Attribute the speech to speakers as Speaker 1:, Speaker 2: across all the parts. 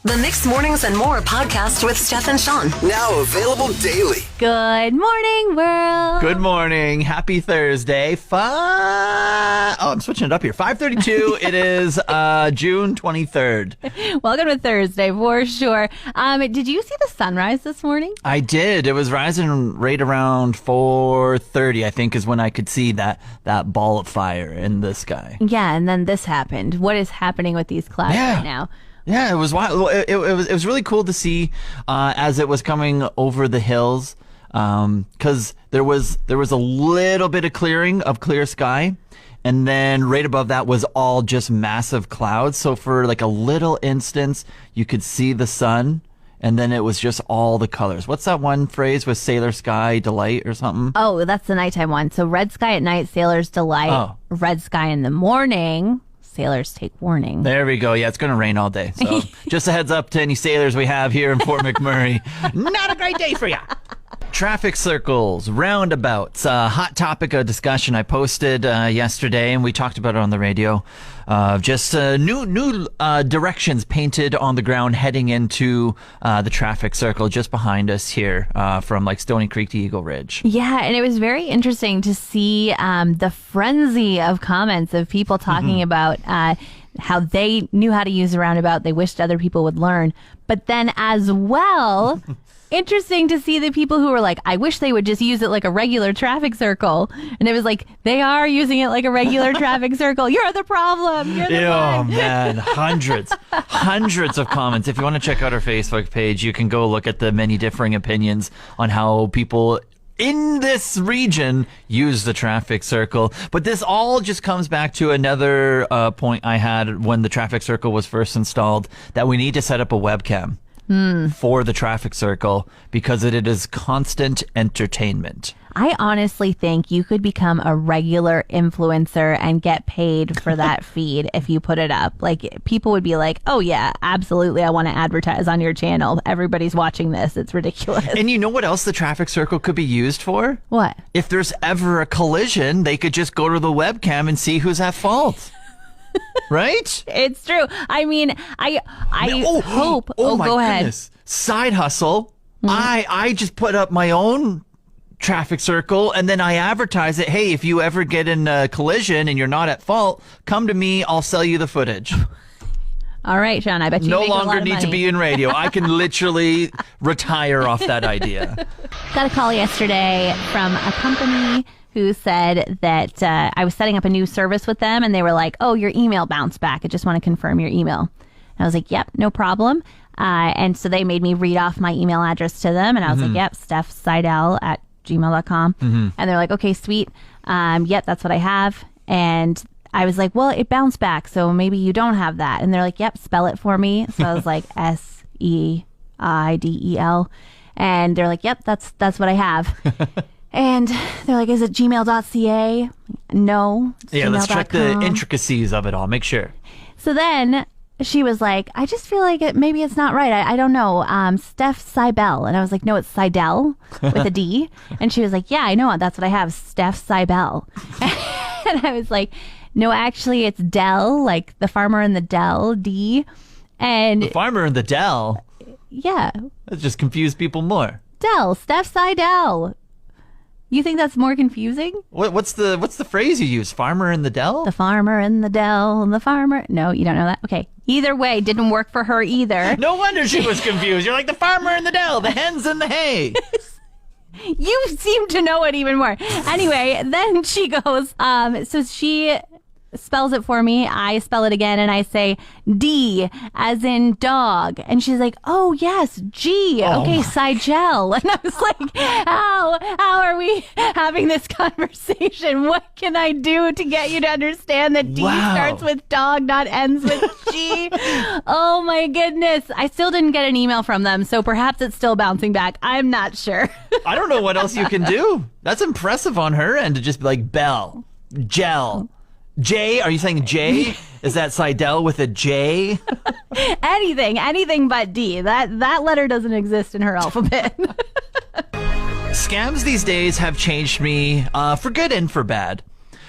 Speaker 1: The Mixed Mornings and More podcast with Steph and Shawn.
Speaker 2: Now available daily.
Speaker 3: Good morning, world.
Speaker 4: Good morning. Happy Thursday. I'm switching it up here. 5:32. It is June 23rd.
Speaker 3: Welcome to Thursday for sure. Did you see the sunrise this morning?
Speaker 4: I did. It was rising right around 4:30, I think, is when I could see that ball of fire in the sky.
Speaker 3: Yeah, and then this happened. What is happening with these clouds right now?
Speaker 4: Yeah, it was wild. It was really cool to see as it was coming over the hills, because there was a little bit of clear sky, and then right above that was all just massive clouds. So for like a little instance, you could see the sun, and then it was just all the colors. What's that one phrase with sailor sky delight or something?
Speaker 3: Oh, that's the nighttime one. So red sky at night, sailor's delight. Oh. Red sky in the morning, sailors take warning.
Speaker 4: There we go. Yeah, it's going to rain all day. So just a heads up to any sailors we have here in Fort McMurray. Not a great day for ya. Traffic circles, roundabouts, hot topic of discussion. I posted yesterday, and we talked about it on the radio. Just new directions painted on the ground heading into the traffic circle just behind us here, from like Stony Creek to Eagle Ridge.
Speaker 3: Yeah, and it was very interesting to see the frenzy of comments of people talking about how they knew how to use a roundabout. They wished other people would learn. But then as well... Interesting to see the people who were like, I wish they would just use it like a regular traffic circle. And it was like, they are using it like a regular traffic circle. You're the problem. You're the one.
Speaker 4: Oh, man. Hundreds of comments. If you want to check out our Facebook page, you can go look at the many differing opinions on how people in this region use the traffic circle. But this all just comes back to another point I had when the traffic circle was first installed, that we need to set up a webcam. For the traffic circle, because it is constant entertainment.
Speaker 3: I honestly think you could become a regular influencer and get paid for that feed if you put it up. Like, people would be like, oh yeah, absolutely, I want to advertise on your channel. Everybody's watching this. It's ridiculous.
Speaker 4: And you know what else the traffic circle could be used for?
Speaker 3: What?
Speaker 4: If there's ever a collision, they could just go to the webcam and see who's at fault. Right?
Speaker 3: It's true. I mean, I hope.
Speaker 4: Oh my
Speaker 3: go ahead.
Speaker 4: Goodness. Side hustle. I just put up my own traffic circle, and then I advertise it. Hey, if you ever get in a collision and you're not at fault, come to me. I'll sell you the footage.
Speaker 3: All right, Shawn, I bet you
Speaker 4: no
Speaker 3: make a lot
Speaker 4: longer
Speaker 3: of
Speaker 4: need
Speaker 3: money.
Speaker 4: to be in radio. I can literally retire off that idea.
Speaker 3: Got a call yesterday from a company who said that I was setting up a new service with them, and they were like, oh, your email bounced back. I just want to confirm your email. And I was like, yep, no problem. And so they made me read off my email address to them, and I was like, yep, stephseidel@gmail.com. And they're like, okay, sweet. Yep, that's what I have. And I was like, well, it bounced back, so maybe you don't have that. And they're like, yep, spell it for me. So I was like, Seidel. And they're like, yep, that's what I have. And they're like, is it gmail.ca? No.
Speaker 4: Yeah, let's check the intricacies of it all. Make sure.
Speaker 3: So then she was like, I just feel like maybe it's not right. I don't know. Steph Seidel. And I was like, no, it's Seidel with a D. And she was like, yeah, I know. That's what I have. Steph Seidel. And I was like, no, actually, it's Dell, like the farmer in the Dell, D. And
Speaker 4: the farmer in the Dell?
Speaker 3: Yeah.
Speaker 4: That just confused people more.
Speaker 3: Dell, Steph Seidel. You think that's more confusing?
Speaker 4: What's the phrase you use? Farmer in the Dell?
Speaker 3: The farmer in the Dell, the farmer. No, you don't know that? Okay. Either way, didn't work for her either.
Speaker 4: No wonder she was confused. You're like, the farmer in the Dell, the hens in the hay.
Speaker 3: You seem to know it even more. Anyway, then she goes, so she spells it for me. I spell it again, and I say D as in dog. And she's like, oh yes, G. Okay, Seidel. And I was like, how are we having this conversation? What can I do to get you to understand that D starts with dog, not ends with G? Oh my goodness. I still didn't get an email from them, so perhaps it's still bouncing back. I'm not sure.
Speaker 4: I don't know what else you can do. That's impressive on her end to just be like Bell, Gel, J, are you saying J? Is that Seidel with a J?
Speaker 3: Anything but D. That letter doesn't exist in her alphabet.
Speaker 4: Scams these days have changed me for good and for bad.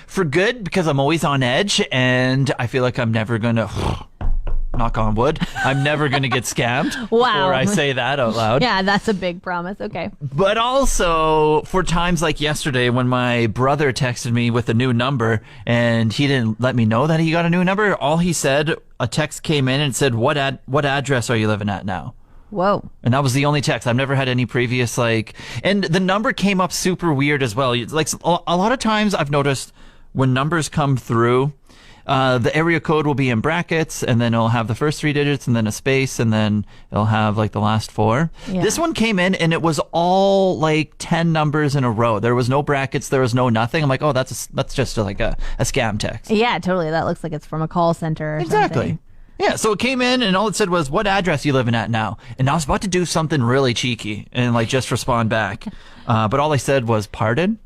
Speaker 4: For good, because I'm always on edge, and I feel like I'm never going to knock on wood, I'm never going to get scammed.
Speaker 3: Wow.
Speaker 4: Or I say that out loud.
Speaker 3: Yeah, that's a big promise. Okay.
Speaker 4: But also for times like yesterday when my brother texted me with a new number and he didn't let me know that he got a new number. All he said, a text came in and said, what address are you living at now?
Speaker 3: Whoa.
Speaker 4: And that was the only text. I've never had any previous, and the number came up super weird as well. Like a lot of times I've noticed when numbers come through, the area code will be in brackets, and then it'll have the first 3 digits, and then a space, and then it'll have like the last 4.
Speaker 3: Yeah.
Speaker 4: This one came in, and it was all like 10 numbers in a row. There was no brackets. There was no nothing. I'm like, oh, that's just like a scam text.
Speaker 3: Yeah, totally. That looks like it's from a call center or
Speaker 4: Exactly.
Speaker 3: something.
Speaker 4: Yeah, so it came in, and all it said was, what address are you living at now? And I was about to do something really cheeky and like just respond back. But all I said was, pardon?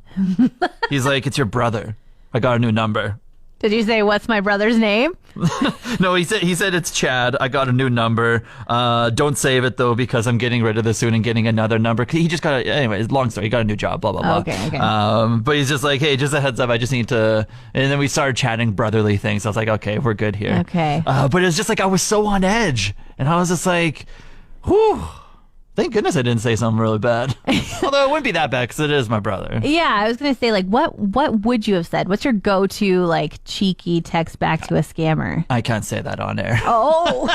Speaker 4: He's like, it's your brother. I got a new number.
Speaker 3: Did you say, what's my brother's name?
Speaker 4: No, he said it's Chad. I got a new number. Don't save it though because I'm getting rid of this soon and getting another number. He just got anyway. Long story. He got a new job. Blah blah blah.
Speaker 3: Okay.
Speaker 4: But he's just like, hey, just a heads up. I just need to. And then we started chatting brotherly things. I was like, okay, we're good here.
Speaker 3: Okay.
Speaker 4: But it was just like I was so on edge, and I was just like, whew. Thank goodness I didn't say something really bad. Although it wouldn't be that bad because it is my brother.
Speaker 3: Yeah, I was going to say, like, what would you have said? What's your go-to, like, cheeky text back to a scammer?
Speaker 4: I can't say that on air.
Speaker 3: Oh.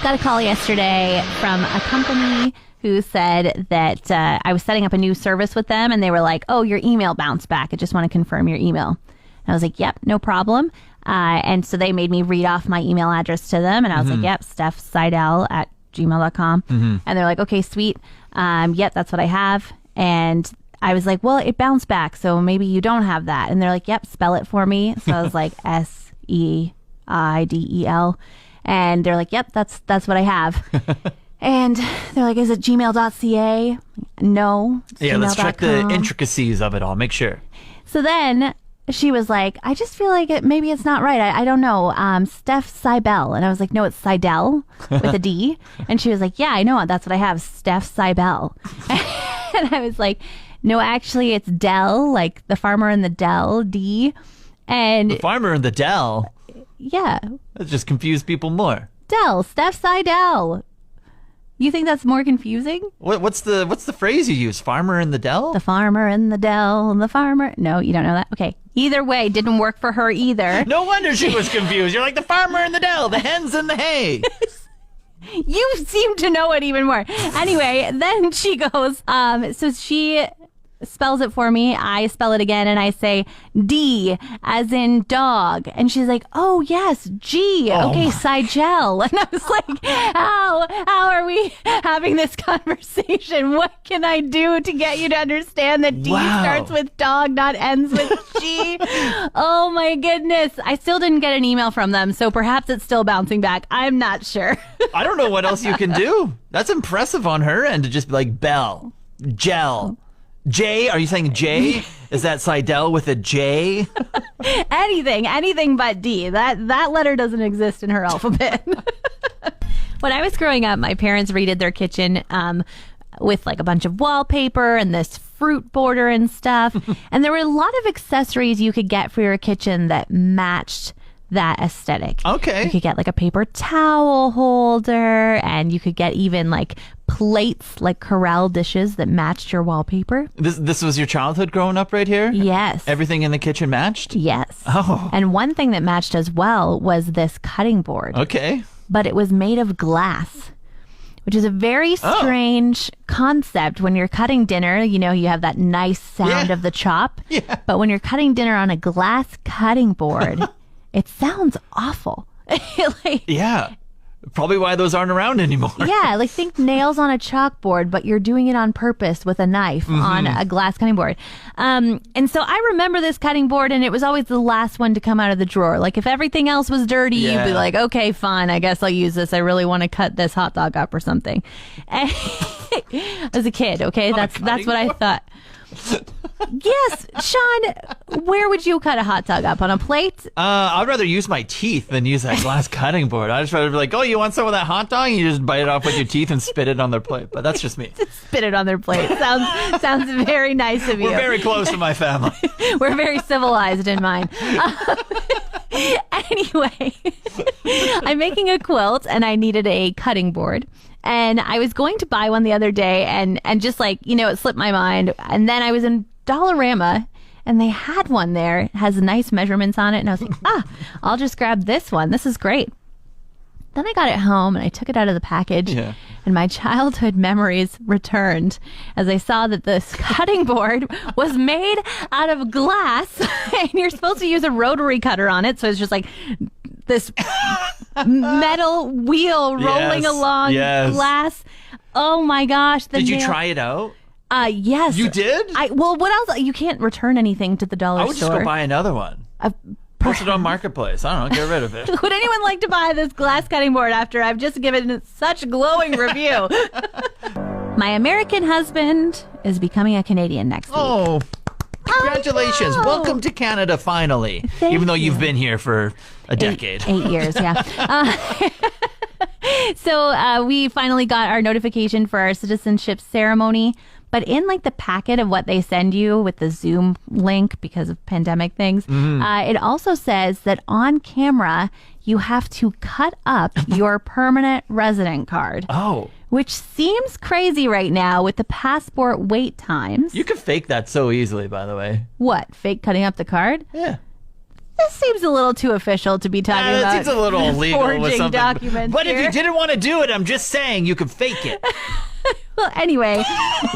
Speaker 3: Got a call yesterday from a company who said that I was setting up a new service with them, and they were like, oh, your email bounced back. I just want to confirm your email. And I was like, yep, no problem. And so they made me read off my email address to them, and I was like, yep, Steph Seidel at gmail.com. And they're like, okay, sweet. Yep, that's what I have. And I was like, well, it bounced back, so maybe you don't have that. And they're like, yep, spell it for me. So I was like, Seidel. And they're like, yep, that's what I have. And they're like, is it gmail.ca? No.
Speaker 4: Yeah, let's check the
Speaker 3: gmail.com.
Speaker 4: intricacies of it all. Make sure.
Speaker 3: So then she was like, I just feel like maybe it's not right. I don't know. Steph Seibel. And I was like, no, it's Seidel with a D. And she was like, yeah, I know. That's what I have. Steph Seibel. And I was like, no, actually it's Dell, like the farmer in the Dell, D. And
Speaker 4: The farmer in the Dell.
Speaker 3: yeah,
Speaker 4: That just confused people more.
Speaker 3: Dell, Steph Seidel. You think that's more confusing?
Speaker 4: What's the phrase you use? Farmer in the Dell?
Speaker 3: The farmer in the Dell, the farmer. No, you don't know that? Okay. Either way, didn't work for her either.
Speaker 4: No wonder she was confused. You're like the farmer in the Dell, the hens in the hay.
Speaker 3: You seem to know it even more. Anyway, then she goes, so she spells it for me. I spell it again and I say D as in dog. And she's like, oh yes, G. Okay, Seigel. And I was like, how are we having this conversation? What can I do to get you to understand that D starts with dog, not ends with G? Oh my goodness. I still didn't get an email from them, so perhaps it's still bouncing back. I'm not sure.
Speaker 4: I don't know what else you can do. That's impressive on her end to just be like Bell, Gel. J, are you saying J? Is that Seidel with a J?
Speaker 3: Anything but D. That letter doesn't exist in her alphabet. When I was growing up, my parents redid their kitchen with like a bunch of wallpaper and this fruit border and stuff. And there were a lot of accessories you could get for your kitchen that matched that aesthetic.
Speaker 4: Okay.
Speaker 3: You could get like a paper towel holder, and you could get even like plates, like Corelle dishes that matched your wallpaper.
Speaker 4: This was your childhood growing up right here?
Speaker 3: Yes.
Speaker 4: Everything in the kitchen matched?
Speaker 3: Yes.
Speaker 4: Oh.
Speaker 3: And one thing that matched as well was this cutting board.
Speaker 4: Okay.
Speaker 3: But it was made of glass, which is a very strange concept. When you're cutting dinner, you know, you have that nice sound of the chop.
Speaker 4: Yeah.
Speaker 3: But when you're cutting dinner on a glass cutting board, it sounds awful.
Speaker 4: Yeah. Probably why those aren't around anymore.
Speaker 3: Yeah, like think nails on a chalkboard, but you're doing it on purpose with a knife on a glass cutting board. And so I remember this cutting board, and it was always the last one to come out of the drawer. Like if everything else was dirty, you'd be like, okay, fine, I guess I'll use this. I really want to cut this hot dog up or something. And as a kid, okay, that's what I thought. Yes, Shawn, where would you cut a hot dog up? On a plate?
Speaker 4: I'd rather use my teeth than use that glass cutting board. I'd just rather be like, oh, you want some of that hot dog? And you just bite it off with your teeth and spit it on their plate. But that's just me.
Speaker 3: Spit it on their plate. Sounds very nice of you.
Speaker 4: We're very close to my family.
Speaker 3: We're very civilized in mine. Anyway, I'm making a quilt and I needed a cutting board. And I was going to buy one the other day and just like, it slipped my mind. And then I was in Dollarama and they had one there. It has nice measurements on it. And I was like, I'll just grab this one. This is great. Then I got it home and I took it out of the package and my childhood memories returned as I saw that this cutting board was made out of glass and you're supposed to use a rotary cutter on it. So it's just like this metal wheel rolling along glass. Oh my gosh.
Speaker 4: Did you try it out?
Speaker 3: Yes.
Speaker 4: You did?
Speaker 3: Well, what else? You can't return anything to the dollar store.
Speaker 4: I would just go buy another one. Post it on Marketplace. I don't know. Get rid of it.
Speaker 3: Would anyone like to buy this glass cutting board after I've just given it such a glowing review? My American husband is becoming a Canadian next week.
Speaker 4: Oh, congratulations. Welcome to Canada, finally.
Speaker 3: Thank
Speaker 4: Even though
Speaker 3: you.
Speaker 4: you've been here for a decade.
Speaker 3: 8 years, yeah. So we finally got our notification for our citizenship ceremony. But in like the packet of what they send you with the Zoom link because of pandemic things, it also says that on camera, you have to cut up your permanent resident card.
Speaker 4: Oh.
Speaker 3: Which seems crazy right now with the passport wait times.
Speaker 4: You can fake that so easily, by the way.
Speaker 3: What? Fake cutting up the card?
Speaker 4: Yeah.
Speaker 3: This seems a little too official to be talking about.
Speaker 4: It seems a little illegal with
Speaker 3: forging
Speaker 4: something.
Speaker 3: documents
Speaker 4: But
Speaker 3: here.
Speaker 4: if you didn't want to do it, I'm just saying you could fake it.
Speaker 3: Well, anyway,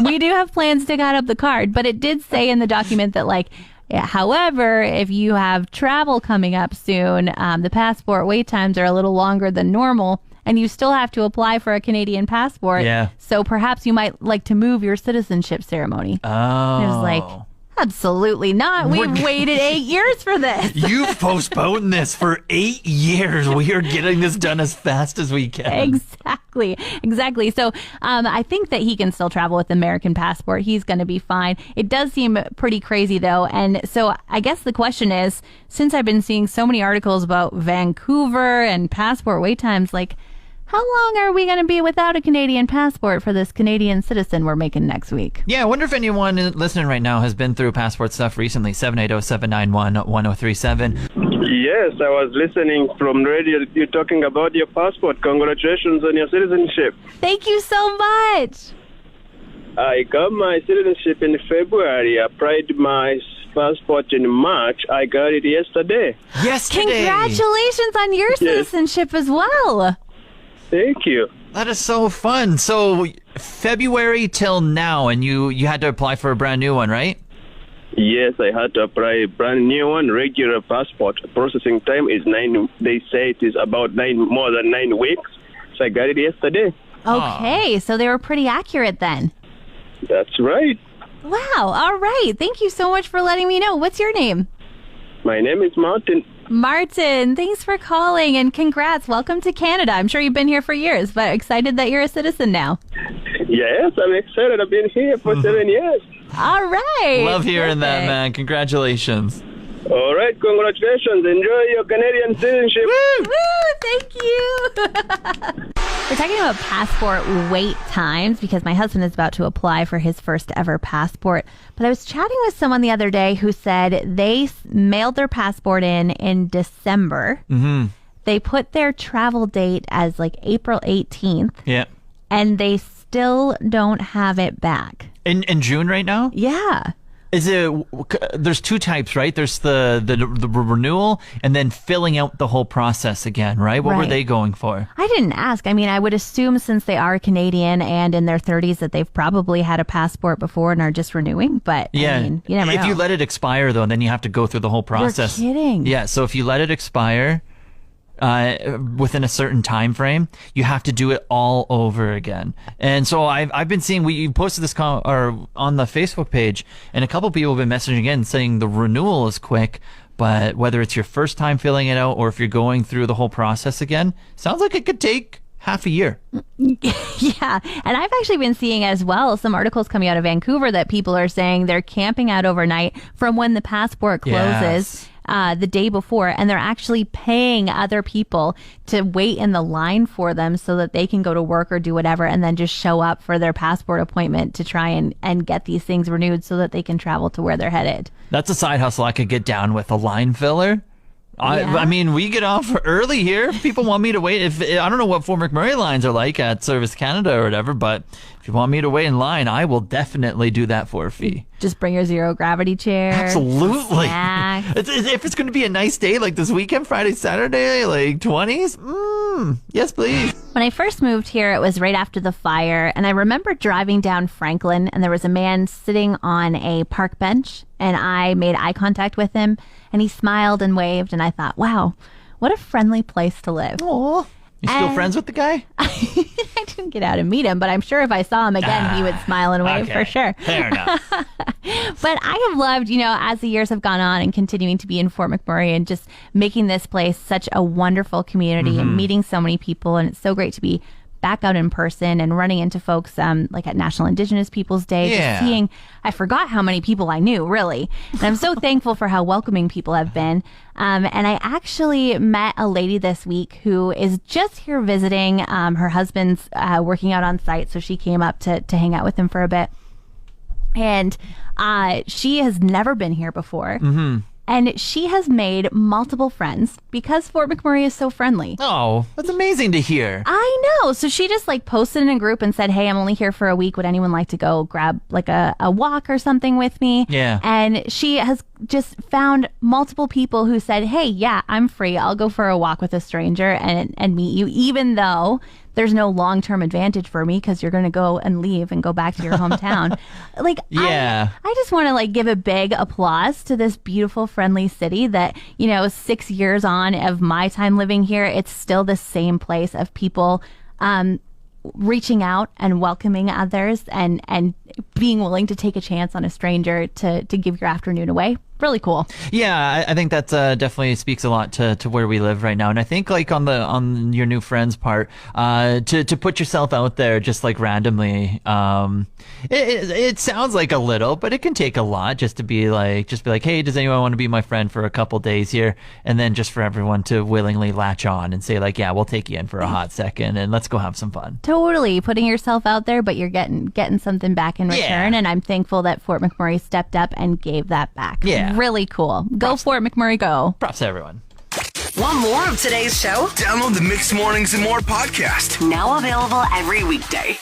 Speaker 3: we do have plans to cut up the card, but it did say in the document that, like, however, if you have travel coming up soon, the passport wait times are a little longer than normal, and you still have to apply for a Canadian passport.
Speaker 4: Yeah.
Speaker 3: So perhaps you might like to move your citizenship ceremony.
Speaker 4: Oh.
Speaker 3: And it was like, absolutely not. We've waited 8 years for this.
Speaker 4: You've postponed this for 8 years. We are getting this done as fast as we can.
Speaker 3: Exactly. So I think that he can still travel with the American passport. He's going to be fine. It does seem pretty crazy, though. And so I guess the question is, since I've been seeing so many articles about Vancouver and passport wait times, like, how long are we going to be without a Canadian passport for this Canadian citizen we're making next week?
Speaker 4: Yeah, I wonder if anyone listening right now has been through passport stuff recently. 780-791-1037.
Speaker 5: Yes, I was listening from radio. You're talking about your passport. Congratulations on your citizenship.
Speaker 3: Thank you so much.
Speaker 5: I got my citizenship in February. I applied my passport in March. I got it yesterday.
Speaker 3: Congratulations on your citizenship as well.
Speaker 5: Thank you.
Speaker 4: That is so fun. So February till now, and you had to apply for a brand new one, right?
Speaker 5: Yes, I had to apply a brand new one. Regular passport processing time is 9. They say it is about more than 9 weeks. So I got it yesterday.
Speaker 3: Okay, so they were pretty accurate then.
Speaker 5: That's right.
Speaker 3: Wow. All right. Thank you so much for letting me know. What's your name?
Speaker 5: My name is Martin.
Speaker 3: Martin, thanks for calling and congrats. Welcome to Canada. I'm sure you've been here for years, but excited that you're a citizen now.
Speaker 5: Yes, I'm excited. I've been here for 7 years.
Speaker 3: All right.
Speaker 4: Love hearing that, man. Congratulations.
Speaker 5: All right, congratulations. Enjoy your Canadian citizenship.
Speaker 3: Woo! Thank you. We're talking about passport wait times because my husband is about to apply for his first ever passport. But I was chatting with someone the other day who said they mailed their passport in December.
Speaker 4: Mm-hmm.
Speaker 3: They put their travel date as like April 18th.
Speaker 4: Yeah.
Speaker 3: And they still don't have it back.
Speaker 4: In June right now?
Speaker 3: Yeah.
Speaker 4: Is it? There's two types, right? There's the renewal and then filling out the whole process again, right? What were they going for?
Speaker 3: I didn't ask. I mean, I would assume since they are Canadian and in their 30s that they've probably had a passport before and are just renewing. But
Speaker 4: yeah,
Speaker 3: I mean, you never know.
Speaker 4: If you let it expire, though, then you have to go through the whole process.
Speaker 3: You're kidding.
Speaker 4: Yeah. So if you let it expire within a certain time frame, you have to do it all over again. And so I've been seeing, you posted this or on the Facebook page, and a couple people have been messaging again saying the renewal is quick, but whether it's your first time filling it out or if you're going through the whole process again, sounds like it could take half a year.
Speaker 3: Yeah. And I've actually been seeing as well some articles coming out of Vancouver that people are saying they're camping out overnight from when the passport closes. The day before, and they're actually paying other people to wait in the line for them so that they can go to work or do whatever and then just show up for their passport appointment to try and get these things renewed so that they can travel to where they're headed.
Speaker 4: That's a side hustle I could get down with, a line filler. I mean, we get off early here. If people want me to wait. I don't know what Fort McMurray lines are like at Service Canada or whatever, but if you want me to wait in line, I will definitely do that for a fee.
Speaker 3: Just bring your zero gravity chair.
Speaker 4: Absolutely.
Speaker 3: Snacks.
Speaker 4: If it's going to be a nice day like this weekend, Friday, Saturday, like 20s, yes, please.
Speaker 3: When I first moved here, it was right after the fire, and I remember driving down Franklin, and there was a man sitting on a park bench, and I made eye contact with him, and he smiled and waved, and I thought, wow, what a friendly place to live.
Speaker 4: Aw. You still friends with the guy?
Speaker 3: I didn't get out and meet him, but I'm sure if I saw him again, he would smile and wave for sure.
Speaker 4: Fair enough.
Speaker 3: But I have loved, as the years have gone on and continuing to be in Fort McMurray and just making this place such a wonderful community and meeting so many people. And it's so great to be back out in person and running into folks like at National Indigenous Peoples Day, just seeing, I forgot how many people I knew, really. And I'm so thankful for how welcoming people have been. And I actually met a lady this week who is just here visiting. Her husband's working out on site, so she came up to hang out with him for a bit. And she has never been here before. And she has made multiple friends because Fort McMurray is so friendly.
Speaker 4: Oh, that's amazing to hear.
Speaker 3: I know. So she just posted in a group and said, hey, I'm only here for a week. Would anyone like to go grab a walk or something with me?
Speaker 4: Yeah.
Speaker 3: And she has just found multiple people who said, hey, yeah, I'm free. I'll go for a walk with a stranger and meet you, even though there's no long-term advantage for me because you're going to go and leave and go back to your hometown. I just want to give a big applause to this beautiful, friendly city that, 6 years on of my time living here, it's still the same place of people reaching out and welcoming others and being willing to take a chance on a stranger to give your afternoon away. Really cool.
Speaker 4: Yeah, I think that definitely speaks a lot to where we live right now. And I think on your new friends part, to put yourself out there just randomly, it sounds like a little, but it can take a lot just to be like, hey, does anyone want to be my friend for a couple days here? And then just for everyone to willingly latch on and say yeah, we'll take you in for a hot second and let's go have some fun.
Speaker 3: Totally putting yourself out there, but you're getting something back in return.
Speaker 4: Yeah.
Speaker 3: And I'm thankful that Fort McMurray stepped up and gave that back.
Speaker 4: Yeah.
Speaker 3: Really cool. Go Fort McMurray, go.
Speaker 4: Props to everyone.
Speaker 1: Want more of today's show?
Speaker 2: Download the Mixed Mornings and More podcast.
Speaker 1: Now available every weekday.